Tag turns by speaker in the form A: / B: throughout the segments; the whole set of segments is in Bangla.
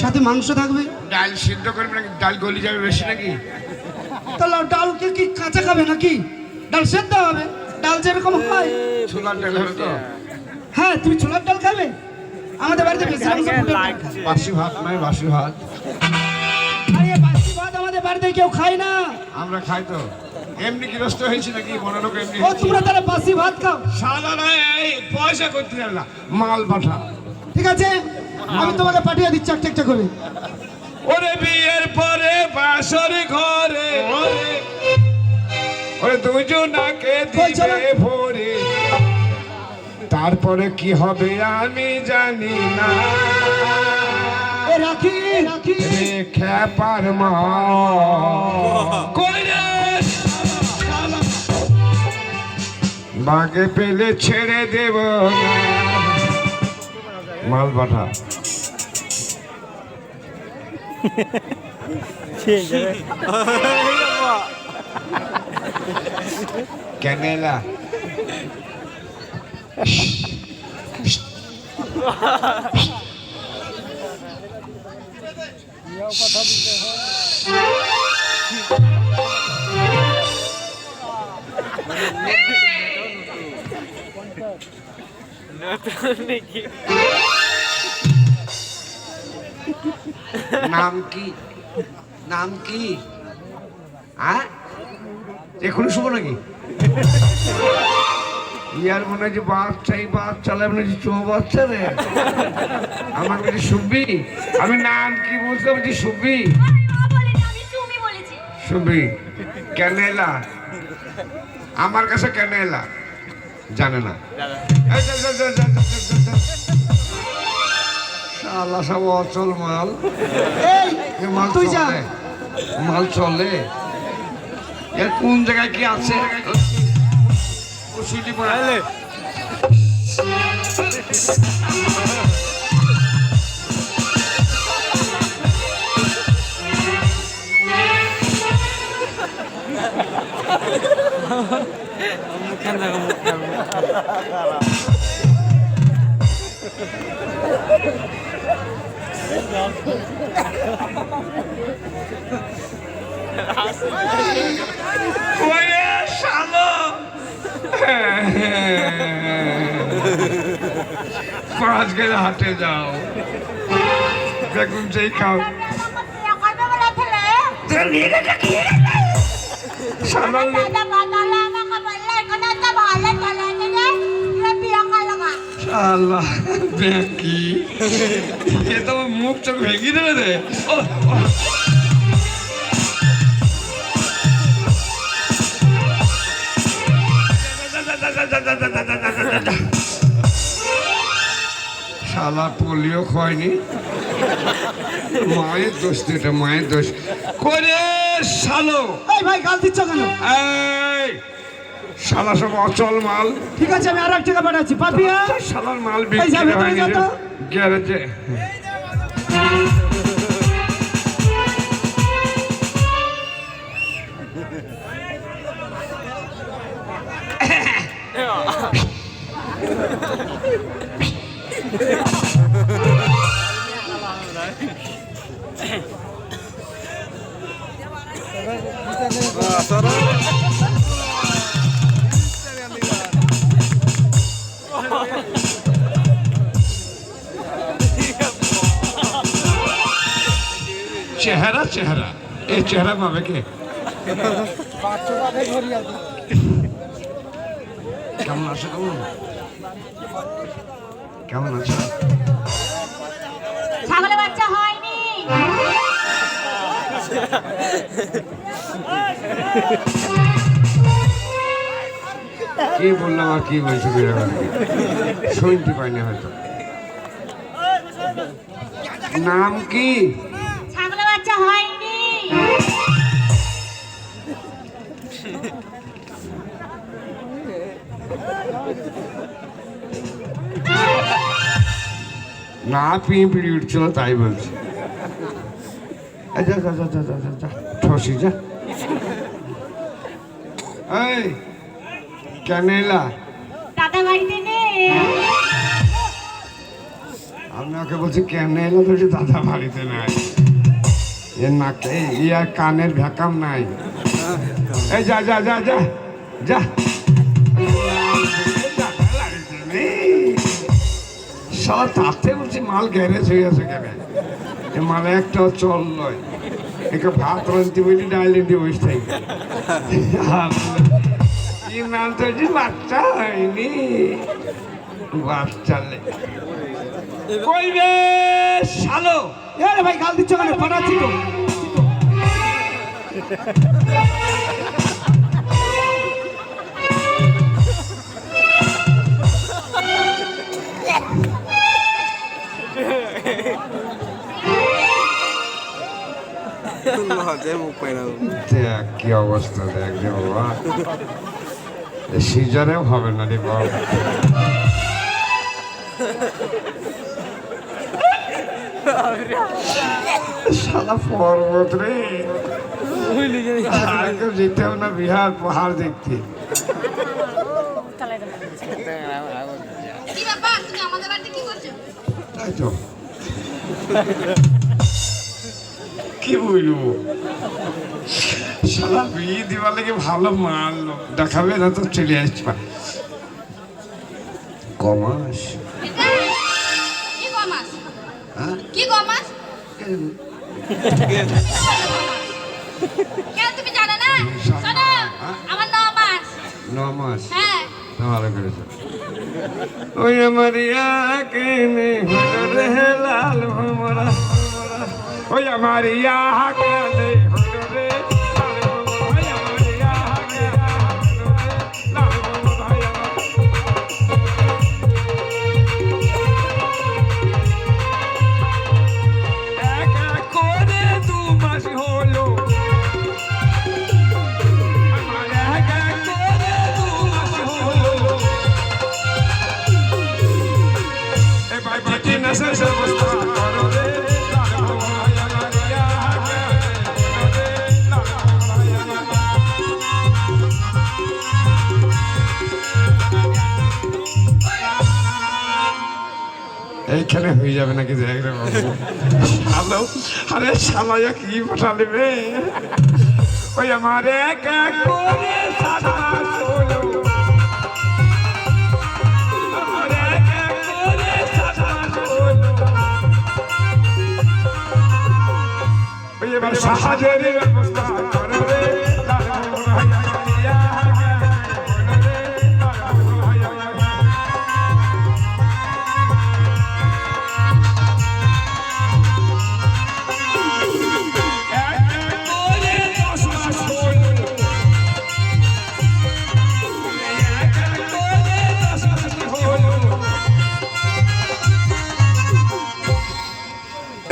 A: সাথে মাংস থাকবে।
B: ডাল সিদ্ধ করবে নাকি? ডাল গলি যাবে বেশি নাকি?
A: তাহলে ডালকে কি কাঁচা খাবে নাকি? ডাল সেদ্ধ হবে, ডাল যেরকম হয়।
B: ছোলার ডাল হবে তো?
A: হ্যাঁ, তুমি ছোলার ডাল খাবে? আমাদের বাড়িতে বেশি
B: বাসি ভাত নয়, বাসি ভাত।
A: আরে বাসি ভাত আমাদের বাড়িতে কেউ খায় না।
B: আমরা খাই তো। এমনি গৃহস্থ হয়েছি নাকি? মনে লোক এমনি
A: ও তোমরা তাহলে বাসি ভাত খাও?
B: সাদা নয়, এই পয়সা করতে যাবে না, মাল পাঠা।
A: ঠিক আছে, আমি তোমাকে পাঠিয়ে দিচ্ছি একটা একটা করে।
B: ওরে বিয়ের পরে বাসর ঘরে ওরে দুজনাকে দিবে ভরে, তারপরে কি হবে আমি জানি না।
A: রাখি রাখি
B: রে খ্যাপার মা কইরে বাগে পেলে ছেড়ে দেব না। মাল পাঠা। ক্যানেলা নাম কি? নাম কি? এখনো শুভ নাকি? ইয়ার মনে হয় যে বাচ্চাই বাচ্চালে মনে হচ্ছে চো বাচ্চা রে। আমার কাছে সুব্বি। আমি নাম কি বলতে বলছি? সুব্বি। সুব্বি ক্যানেলা। আমার কাছে ক্যানেলা জানে না। শালা সব অচল মাল। মাল
A: তুই যা।
B: চলে, মাল চলে। এর কোন জায়গায় কি আছে? কুশিটি পড়াইলে পাঁচ গেলে হাটে যাও, বেগুন সেই খাও। মুখ চোখ ভেঙে দেবে রে। শালা পোলিও খায়নি। মায়ের দোষ, এটা মায়ের দোষ করে। শালো
A: এই ভাই গাল দিচ্ছ কেন?
B: এই শালা সব অচল মাল।
A: ঠিক আছে, আমি আর এক টাকা পাঠাচ্ছি। পাপিয়া
B: শালার মাল বিক্রি হয়ে গেছে গ্যারেজে। চেহারা চেহারা এই চেহারা পাবে কে? কেমন আছো? কেমন আছো?
C: ছাগলের বাচ্চা হয়নি।
B: কি বললাম আর কি বলছো? শুনতে পাইনি হয়তো। নাম কি?
C: ছাগলের বাচ্চা হয়নি।
B: না পিঁপড়ি উঠছিল তাই বলছি। ঠসি যা। এই ক্যানেলা
C: দাদা বাড়িতে নেই।
B: আমি ওকে বলছি কেন এলো তো দাদা বাড়িতে নাই, এর নাকে ইয়ার কানের ভ্যাকাম নাই। এই যা যা যা যা যা, সারা তাতে বলছি মাল গ্যারেজ হয়ে আছে কেন, এ মালে একটা চল নয়, একে ভাত রান্তি বলি ডাল রান্তি বসে থাকি। কি নাম তো বাচ্চা হয়নি, বাচ্চালে কইবে শালো।
A: এ ভাই গাল দিচ্ছ কেন, পাঠাচ্ছি তো।
B: দেখ কি অবস্থা, দেখ রে বাবা, সিজারেও হবে না রে বাবা। শালা পর্বত রে, আর কেউ যেতে হবে না বিহার পাহাড় দেখতে।
C: কি ব্যাপার, তুমি আমাদের বাড়িতে কি করছো?
B: তাই তো কি বলবো, শালা বিয়ে দিবার লেগে ভালো মাল দেখাবে না তো চলে আসবা। কমাস
C: কি গমাস?
B: হ্যাঁ
C: কি গমাস? কেন তুমি জানো না? শোনো, আমার 9 মাস।
B: 9 মাস
C: হ্যাঁ,
B: ভালো করেছো। ওই আমার কেনে হলো রে লাল ভমরা, ওই আমার কেনে হলো রে লাল ভমরা, ওই আমার কেনে হলো রে লাল ভমরা। এক এক করে 2 মাস হলো, আমার এক এক করে 2 মাস হলো। এ ভাই বাটি না সে ব্যবস্থা করো রে লাল ভমরা, আমার কেনে হলো রে লাল ভমরা। এইখানে হয়ে যাবে নাকি, দেখ রে বাবু। হ্যালো, আরে শালায়া কি পাঠালে রে, ওই আমার এক এক করে 7 মাস হলো, আমার এক এক করে 7 মাস হলো। ওই এবার সাহায্যের ব্যবস্থা করো রে লাল ভমরা,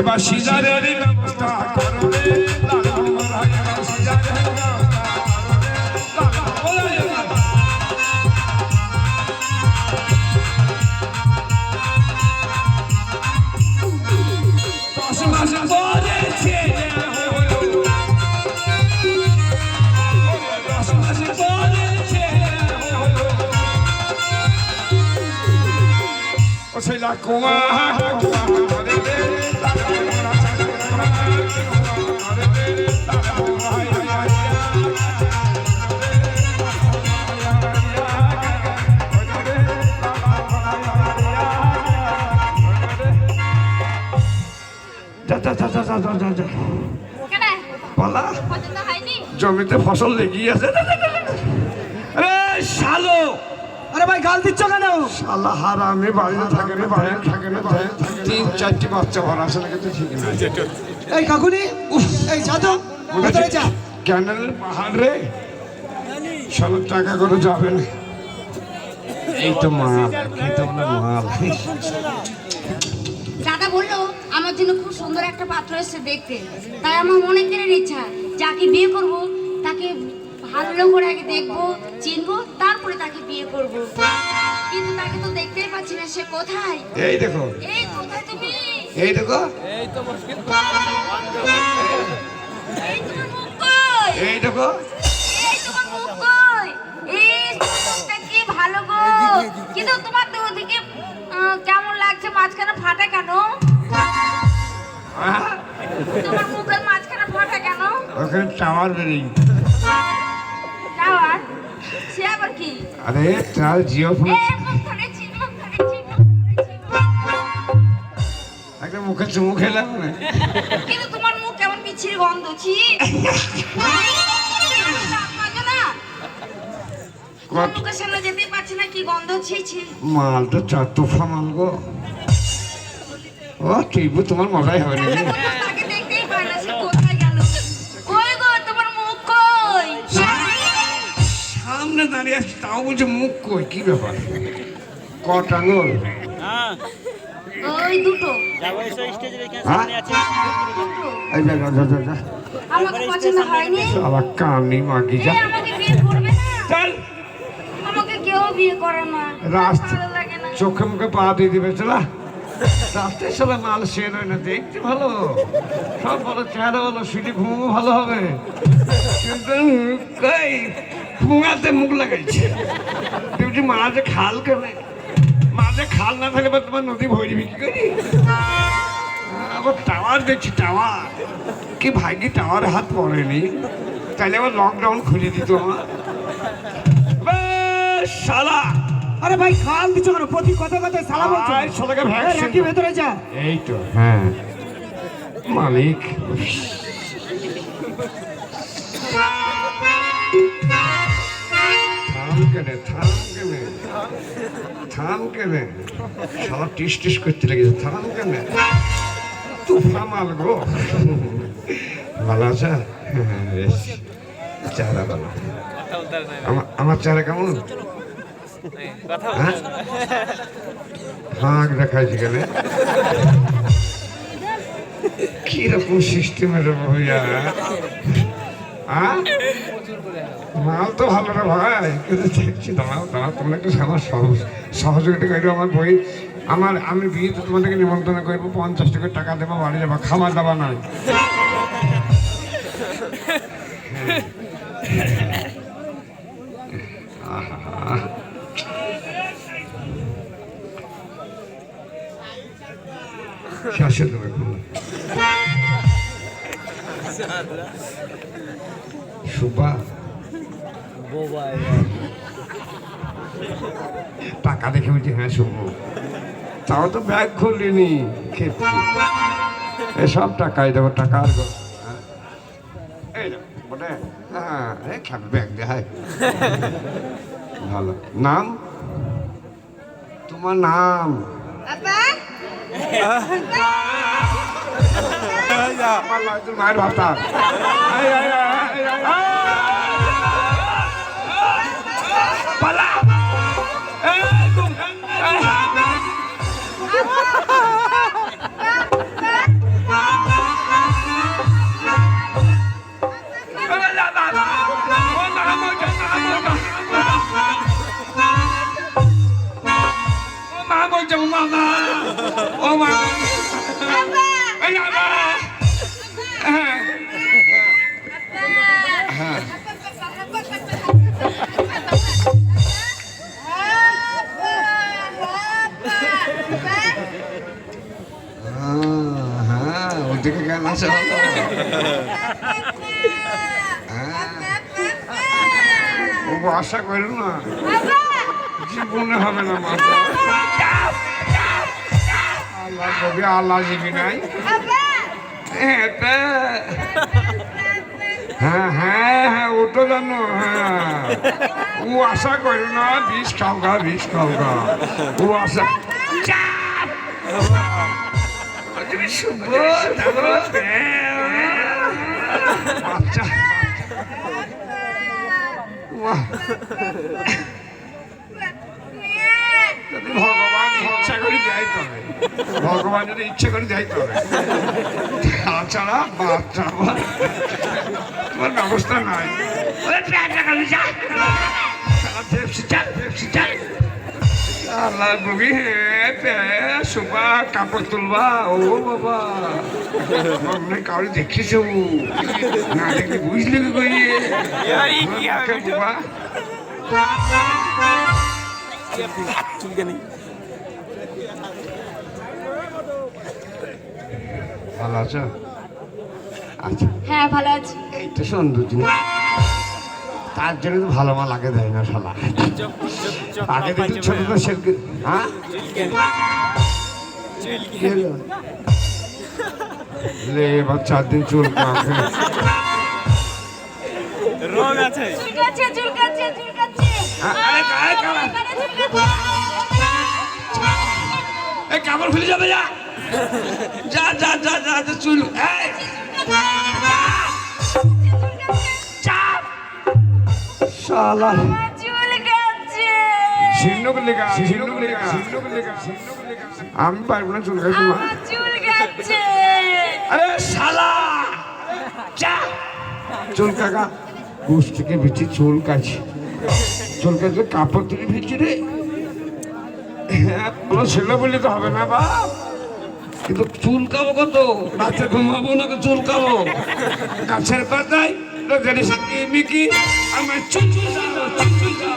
B: এবার সিজারের ব্যবস্থা করো রে লাল ভমরা, এবার সিজারের ব্যবস্থা করো রে লাল ভমরা। 10 মাস পরে ছেলে হলো, 10 মাস পরে ছেলে হলো। ও ছেলা কুয়া করে রে লাল ভমরা, করে রে লাল ভমরা। যা যা যা যা যা যা যা যা,
C: কেন?
B: বলা
C: পছন্দ হয়নি?
B: জমিতে ফসল লেগেই আছে। আরে শালো,
A: আরে ভাই গাল দিচ্ছ কেন?
B: শালা হারামি, বাড়িতে থাকে না, বাইরে থাকে না, 3-4টি বাচ্চা ভরা আছে নাকি তো ঠিক না।
A: এই কাকুনি, এই যা তো ভেতরে যা।
B: ক্যানেলের পাহাড় রে, 100 টাকা করে যাবে না। এই তো মাল, এই তো মাল।
C: দাদা বললো আমার জন্য খুব সুন্দর একটা পাত্র এসেছে দেখতে, তাই আমার মনে কেড়ে ইচ্ছা যাকে বিয়ে করব তাকে ভালো করে আগে দেখবো, চিনবো, তারপরে তাকে বিয়ে করব। কিন্তু তাকে তো দেখতেই পাচ্ছি না, সে কোথায়?
B: এই দেখো,
C: এই কোথায় তুমি?
B: এই দেখো,
C: এই তোমার মুখ কই?
B: এই দেখো,
C: এই তোমার মুখ কই? এই মুখটা কি ভালো গো, কিন্তু তোমার তো ওদিকে কেমন লাগছে মাঝখানে ফাটা কেন?
B: হ্যাঁ?
C: তোমার মুখের মাঝখানে ফাটা কেন?
B: ওখানে টাওয়ার বেরিয়ে
C: টাওয়ার? সে আবার কি?
B: আরে তার জিও ফোন
C: মুখ ধরেছি, মুখ ধরেছি, মুখ ধরেছি।
B: একটা মুখে চুমু খেলাম না
C: কিন্তু তোমার মুখ কেমন বিচ্ছিরি গন্ধ, ছি। দাঁত মাজো না? তোমার মুখের সামনে যেতেই পারছি না, কি গন্ধ, ছি ছি।
B: মাল তো চাতুফা মাল গো। ও টিপু তোমার মজাই হবে নাকি?
C: তাকে দেখতেই পাই না, সে কোথায় গেল? কই গো, তোমার মুখ কই?
B: সামনে দাঁড়িয়ে আছে তাও বলছে মুখ কই, কি ব্যাপার? কট আঙুল?
C: ওই দুটো।
B: হ্যাঁ?
C: দুটো।
B: এই যা যা যা যা যা।
C: আমাকে পছন্দ হয়নি?
B: শালা কানি মাগি যা।
C: আমাকে বিয়ে করবে না?
B: চল
C: আমাকে কেউ বিয়ে করে না,
B: রাস্তা
C: ভালো লাগে না।
B: চোখে মুখে পা দিয়ে দিবে চলা। রাস্তায় সালা মাল শের হয় না, দেখতে ভালো সব ভালো, চেহারা ভালো, শুধু ঘুমও ভালো হবে, কিন্তু কই ফুঙাতে মুখ লাগাইছে। তুমি মাঝে খাল কেনে, মাঝে খাল না থাকলে বা তোমার নদী ভরে দিবি কি করি? আবার টাওয়ার দেখছি, টাওয়ার কি ভাগ্যি টাওয়ারে হাত পড়েনি, তাইলে আবার লকডাউন খুলে দিত আমার। বেশ, শালা
A: আরে ভাই খাল দিছো কেন? প্রতি কথা কথা সালা বলছো।
B: আয়, শালাকে ভ্যাকসিন
A: রাখি ভেতরে যা।
B: এই তো হ্যাঁ মালিক। থাম কেনে, থাম কেনে, থাম কেনে, শালা টিস টিস করতে লেগেছে, থাম কেনে, তুফা মাল গো। ভালো আছে? হ্যাঁ, বেশ চেহারা ভালো। আমার চেহারা কেমন? হ্যাঁ ফাঁক দেখাইছি কেন? কিরকম সিস্টেমের ভাইয়া? মাল তো ভালো রে ভাই, কিন্তু দেখছি দাঁড়াও দাঁড়াও, তোমরা একটু আমার সহযোগিতা করবো। আমার বই আমি বিয়েতে তোমাদেরকে নিমন্ত্রণ করবো, 50 টাকা দেবো, বাড়ি যাবো, খাবার দাবা নাই। শেষে দেবে সুবা টাকা দেখে বলছি হ্যাঁ শুভ, তাও তো ব্যাগ খুলিনি, ক্ষেত্রে এসব টাকাই দেবো, টাকা আর এই বলে হ্যাঁ খাবে ব্যাগ দেখায় ভালো। নাম তোমার নাম? মায়ের ভাতা পালা ও মা ওদিকে গান আছে ও আশা করো না, জীবনে হবে না মাথা। আল্লাহ কবি আল্লাহ জীবী নাই। হ্যাঁ হ্যাঁ হ্যাঁ ও তো জানো, হ্যাঁ ও আশা করো না, বিষ খাও গা, বিষ খাও গা, ও আশা বাচ্চা যদি ভগবান ইচ্ছা করে দেয় তবে, ভগবান যদি ইচ্ছা করে দেয় তবে, তাছাড়া বাচ্চা তোমার ব্যবস্থা নাই। আল্লাহ বগি হ্যাঁ সুপা কাপড় তুলবা, ও বাবা কাউরে দেখিস না, দেখি বুঝলি কি করি বাবা ভালো আছো? আচ্ছা,
C: হ্যাঁ ভালো আছি।
B: এইটা সুন্দর জিনিস, তার জন্য তো ভালো মাল আগে দেয় না শালা। আগে দিতে ছোট তো সেলকে, হ্যাঁ লে এবার 4 দিন চুল কাঁকে।
D: রং আছে।
C: চুলকাচ্ছে চুলকাচ্ছে চুলকাচ্ছে।
B: এই কাপড় খুলে যাবে, যা যা যা যা যা যা চুল, এই চাপ শালা।
C: চুলকাচ্ছে।
B: ঝিনুক লেগা, ঝিনুক লেগা, ঝিনুক লেগা। আমি পারবো না চুল কাটতে মা।
C: চুলকাচ্ছে।
B: আরে শালা চা চুল কাকা গোস থেকে বেঁচে চুল কাছে, চুল কাছে কাপড় থেকে ভিজছে রে। হ্যাঁ, কোনো ছেলে বললে তো হবে না বাপ, কিন্তু চুল কাবো কত, রাতে ঘুমাবো না চুল কাবো গাছের পাতায় জানিস মিকি আমার চুল দাও, চুল দাও,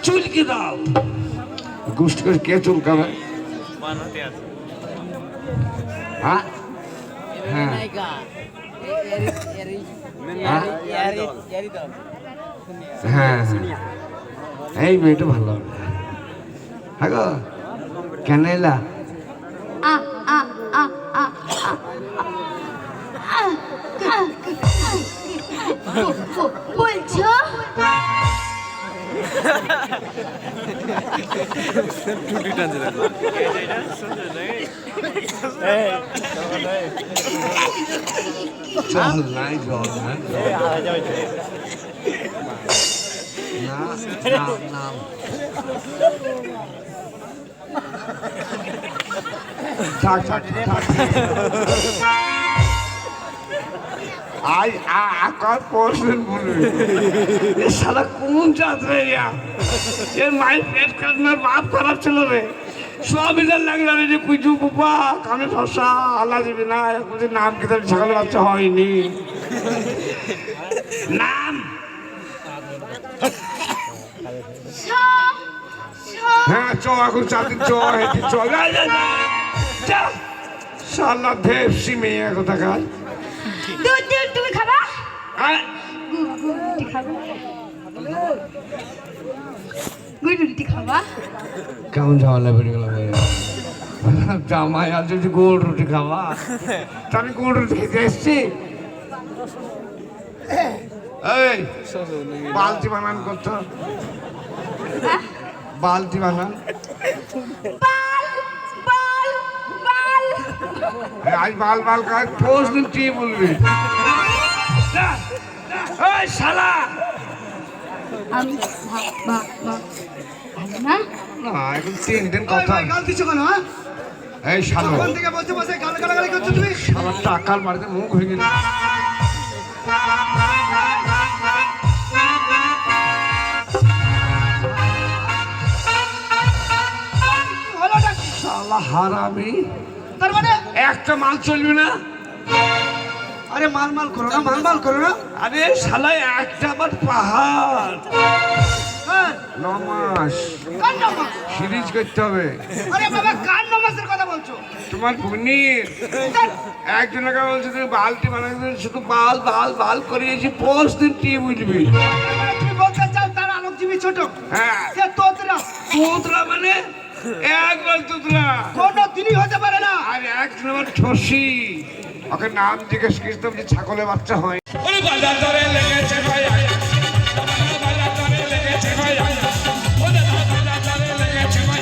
B: চুল কি দাও। গোষ্ঠ করে কে চুল কাবে?
D: বানাতে আছে।
B: হ্যাঁ হ্যাঁ হ্যাঁ এই মেয়েটা ভালো, হ্যাঁ গো কেন এলা?
C: আ আ আ আ বলছো
D: টুটি টানছে দেখো।
B: জল নাই, জল নাই, নাম নাম থাক থাক থাক। আই আকার পড়ছেন বলবে এ শালা কোন জাত রে? এর মায়ের পেট কাটনার বাপ খারাপ ছিল রে, সব ইজার লাগলো রে যে কুইজু বুবা কানে ফসা আল্লাহ দিবি না। এখন নাম কি তার ছাগল বাচ্চা হয়নি, নাম হ্যাঁ চ এখন 4 দিন চ হেঁটে চ শালা ভেপসি মেয়ে কোথাকার।
C: দুধ দুধ তুমি খাবা?
B: হ্যাঁ
C: রুটি খাবা? রুটি খাবা?
B: কেমন ঝামেলা বেরিয়ে গেল জামাই আর যদি গোল রুটি খাওয়া, তা আমি গোল রুটি খেতে এসছি। এই বালতি বানান করতো, বালতি বানান। আজ বাল বাল কাজ পোষ দিন কি বলবি? এই শালা
C: আমি না
B: না এখন 3 দিন কথা।
A: গাল দিচ্ছ কেন? হ্যাঁ,
B: এই শালা
A: ওখান থেকে বসে বসে গালাগালি করছো তুমি।
B: শালা টাকার বাড়িতে মুখ হয়ে গেল।
A: হলোটা কি?
B: শালা হারামি,
A: তার মানে
B: একটা মাল চলবে না।
A: আরে মাল মাল করো না, মাল মাল করো না।
B: আরে শালা একটা আবার পাহাড়
A: হ্যাঁ,
B: 9 মাস
A: কার নামাজ?
B: সিরিজ করতে হবে।
A: আরে বাবা কার নামাজের কথা বলছো?
B: তোমার পনির একজনকে বলছে তুমি বালতি বানাতে, শুধু বাল বাল বাল করিয়েছি, পোষ দিন কি বুঝবি?
A: তুমি বলতে চাও তার আলোকজীবী ছোট?
B: হ্যাঁ
A: সে তোতরা
B: তুতরা মানে একবার তুতরা,
A: কোনো দিনই হতে পারে না।
B: আর এক নম্বর ঠসি, ওকে নাম জিজ্ঞেস করতাম যে ছাগলের বাচ্চা হয়। ওরে বাজার দরে লেগেছে ভাই, বাজার দরে লেগেছে ভাই, ওরে বাজার দরে লেগেছে ভাই।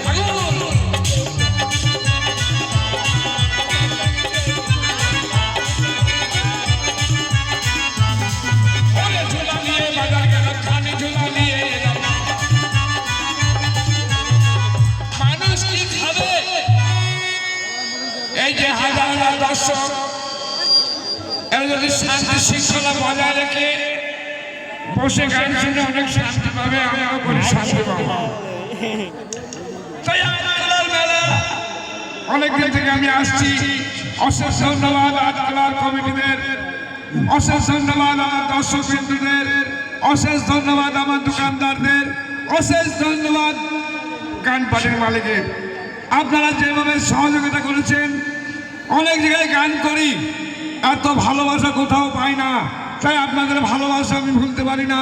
B: ওরে ঝুলা নিয়ে বাজার গেল, খানি ঝুলা নিয়ে এলাম। মানুষ কি খাবে? এই যে হাজার হাজার দর্শক এরা যদি শান্তি শৃঙ্খলা বজায় রেখে বসে গান শুনে অনেক শান্তি পাবে, আমরাও বলি শান্তি পাবো। তাই আটতলার মেলা অনেকদিন থেকে আমি আসছি। অশেষ ধন্যবাদ আটতলার কমিটিদের, অশেষ ধন্যবাদ আমার দর্শক বিন্দুদের, অশেষ ধন্যবাদ আমার দোকানদারদের, অশেষ ধন্যবাদ গান পার্টির মালিকের। আপনারা যেভাবে সহযোগিতা করেছেন অনেক জায়গায় গান করি, এত ভালোবাসা কোথাও পাই না। তাই আপনাদের ভালোবাসা আমি ভুলতে পারি না।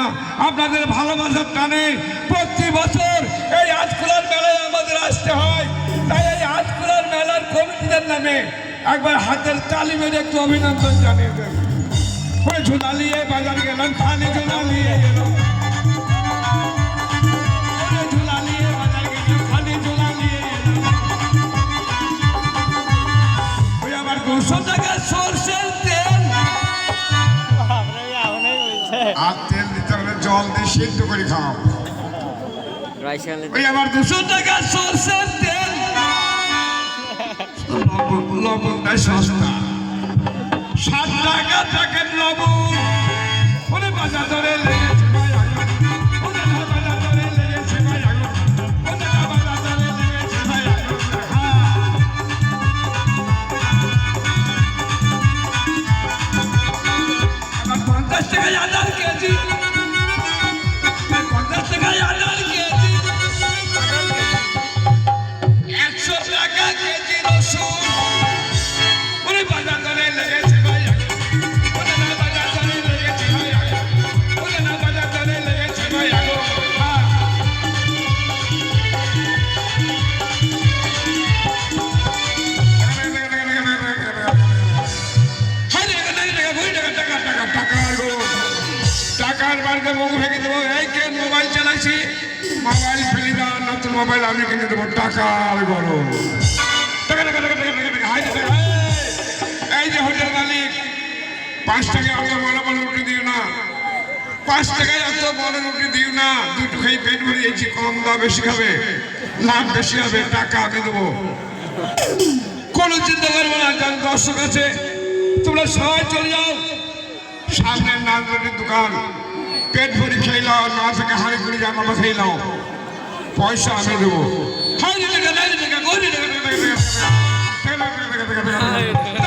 B: আপনাদের ভালোবাসার টানে প্রতি বছর এই আজকুলার মেলায় আমাদের আসতে হয়। তাই এই আজকুলার মেলার কমিটিদের নামে একবার হাতের তালি মেরে একটু অভিনন্দন জানিয়ে দেন। ওই ঝুলালিয়ে বাজার গেলাম, থালি ঝুলালিয়ে গেলাম, ঝুলালিয়ে বাজার গেলাম, থালি ঝুলালিয়ে গেলাম। ওই আমার 200 টাকার সরষের তেল,
E: আর তেল দিতে হলে জল দিয়ে সিদ্ধ করে খাও।
B: ওই আমার 200 টাকার সরষের তেল, লবণটা সস্তা, 60 টাকা প্যাকেট লবণ। ওরে বাজার দরে লেগেছে ভাই আগুন, ওরে বাজার দরে লেগেছে ভাই আগুন, ওরে বাজার দরে লেগেছে ভাই আগুন। আমার 50 টাকায় আদার কেজি, 50 টাকায় আদার কেজি, 100 টাকা কেজি রসুন। ওরে বাজার দরে লেগেছে ভাই আগুন, ওরে বাজার দরে লেগেছে ভাই আগুন, ওরে বাজার দরে লেগেছে ভাই আগুন। টাকার বাড়িতে মুখ ভেঙে দেবো। এই কে মোবাইল চালাইছি, মোবাইল ফেলে দেওয়ার নতুন মোবাইল আমি কিনে দেবো। টাকার গরম, টাকা টাকা টাকা টাকা টাকা টাকা, হাই টাকা। এই যে হোটেল মালিক, 5 টাকায় অত বড় বড় রুটি দিও না, 5 টাকায় অত বড় রুটি দিও না। দুটো খাই পেট ভরিয়েছি, কম দাও, বেশি খাবে, লাভ বেশি হবে, টাকা আমি দেবো। কোনো চিন্তা করবো না। যার দর্শক আছে তোমরা সবাই চলে যাও, সামনে নান রুটির দোকান, পেট ভরি খেয়ে নাও, না থেকে হাঁড়ি করে জামা খেয়ে নাও, পয়সা আমি দেবো। হাই টাকা, নাই টাকা, গরি টাকা, টাকা টাকা টাকা টাকা টাকা টাকা টাকা টাকা টাকা।